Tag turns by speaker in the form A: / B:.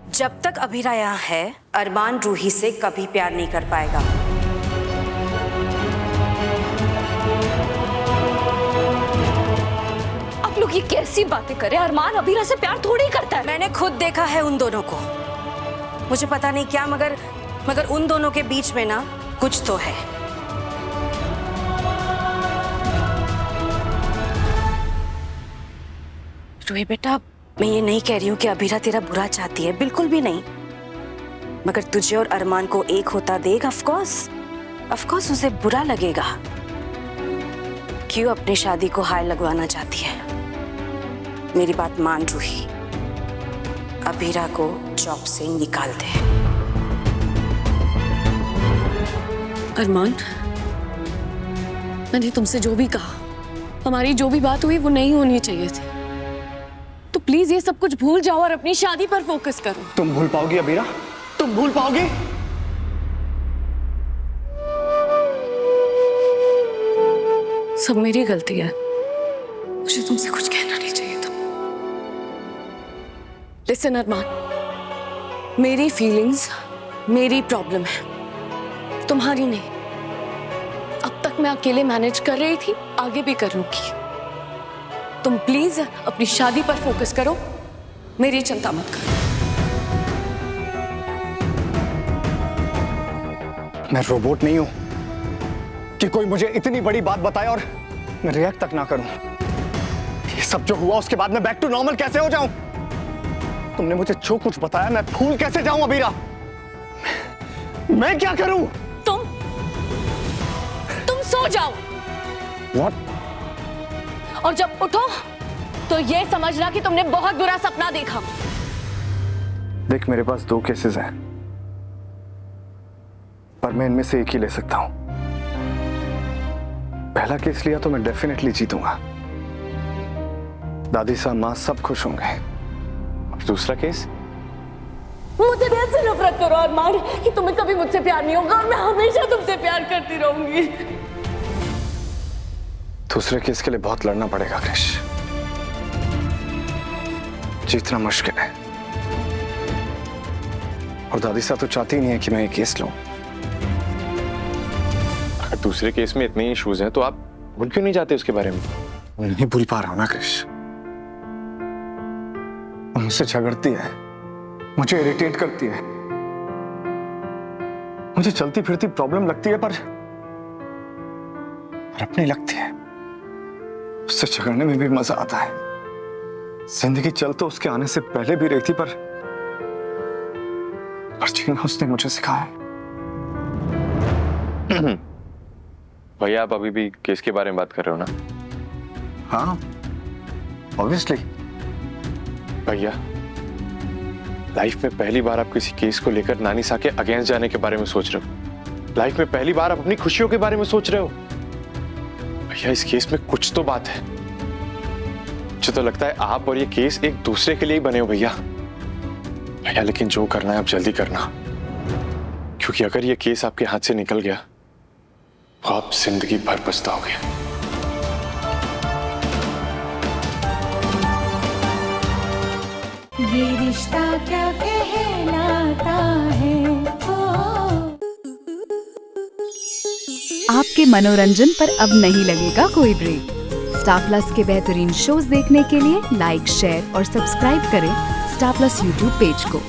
A: जब तक अभीरा यहाँ है, अरमान रूही से कभी प्यार नहीं कर पाएगा।
B: आप लोग ये कैसी बातें करें? अरमान अभीरा से प्यार थोड़ी करता है।
A: मैंने खुद देखा है उन दोनों को। मुझे पता नहीं क्या, मगर उन दोनों के बीच में ना कुछ तो है। रूही बेटा, मैं ये नहीं कह रही हूँ कि अभीरा तेरा बुरा चाहती है, बिल्कुल भी नहीं। मगर तुझे और अरमान को एक होता देख ऑफ कोर्स उसे बुरा लगेगा। क्यों अपनी शादी को हाय लगवाना चाहती है? मेरी बात मान रूही, अभीरा को जॉब से निकाल दे।
B: अरमान, मैंने तुमसे जो भी कहा, हमारी जो भी बात हुई वो नहीं होनी चाहिए थी। तो प्लीज ये सब कुछ भूल जाओ और अपनी शादी पर फोकस करो।
C: तुम भूल पाओगी अबीरा? तुम भूल पाओगी?
B: सब मेरी गलती है, मुझे तुमसे कुछ कहना नहीं चाहिए था। लिसन अरमान, मेरी फीलिंग्स मेरी प्रॉब्लम है, तुम्हारी नहीं। अब तक मैं अकेले मैनेज कर रही थी, आगे भी करूंगी। तुम प्लीज अपनी शादी पर फोकस करो, मेरी चिंता मत करो।
C: मैं रोबोट नहीं हूं कि कोई मुझे इतनी बड़ी बात बताए और मैं रिएक्ट तक ना करूं। ये सब जो हुआ उसके बाद मैं बैक टू नॉर्मल कैसे हो जाऊं? तुमने मुझे जो कुछ बताया मैं भूल कैसे जाऊं अबीरा? मैं क्या करूं?
B: तुम सो जाओ।
C: What?
B: और जब उठो तो ये समझना कि तुमने बहुत बुरा सपना देखा।
C: देख, मेरे पास 2 केसेस हैं, पर मैं इनमें से एक ही ले सकता हूं। पहला केस लिया तो मैं डेफिनेटली जीतूंगा, दादी साहब मां सब खुश होंगे। और दूसरा केस?
B: मुझे दिल से नफरत करो अरमान कि तुम्हें कभी मुझसे प्यार नहीं होगा और मैं हमेशा तुमसे प्यार करती रहूंगी।
C: दूसरे केस के लिए बहुत लड़ना पड़ेगा क्रिश, जीतना मुश्किल है। और दादी साहब तो चाहती नहीं है कि मैं ये केस लूं।
D: अगर दूसरे केस में इतने इश्यूज हैं तो आप भूल क्यों नहीं जाते उसके बारे में?
C: नहीं भूल पा रहा हूं ना क्रिश। वो मुझसे झगड़ती है, मुझे इरिटेट करती है, मुझे चलती फिरती प्रॉब्लम लगती है, पर अपनी लगती है। उससे झगड़ने में भी मजा आता है। जिंदगी चल तो उसके आने से पहले भी रही थी, पर जीना उसने मुझे सिखाया।
D: भैया, आप अभी भी केस के बारे में बात कर रहे हो ना?
C: हाँ, ऑब्वियसली।
D: भैया, लाइफ में पहली बार आप किसी केस को लेकर नानी सा के अगेंस्ट जाने के बारे में सोच रहे हो। लाइफ में पहली बार आप अपनी खुशियों के बारे में सोच रहे हो। भैया, इस केस में कुछ तो बात है। मुझे तो लगता है आप और ये केस एक दूसरे के लिए ही बने हो भैया। भैया, लेकिन जो करना है आप जल्दी करना, क्योंकि अगर ये केस आपके हाथ से निकल गया तो आप जिंदगी भर पछताओगे।
E: ये रिश्ता क्या कहलाता है।
F: आपके मनोरंजन पर अब नहीं लगेगा कोई ब्रेक। स्टार प्लस के बेहतरीन शोज देखने के लिए लाइक, शेयर और सब्सक्राइब करें स्टार प्लस यूट्यूब पेज को।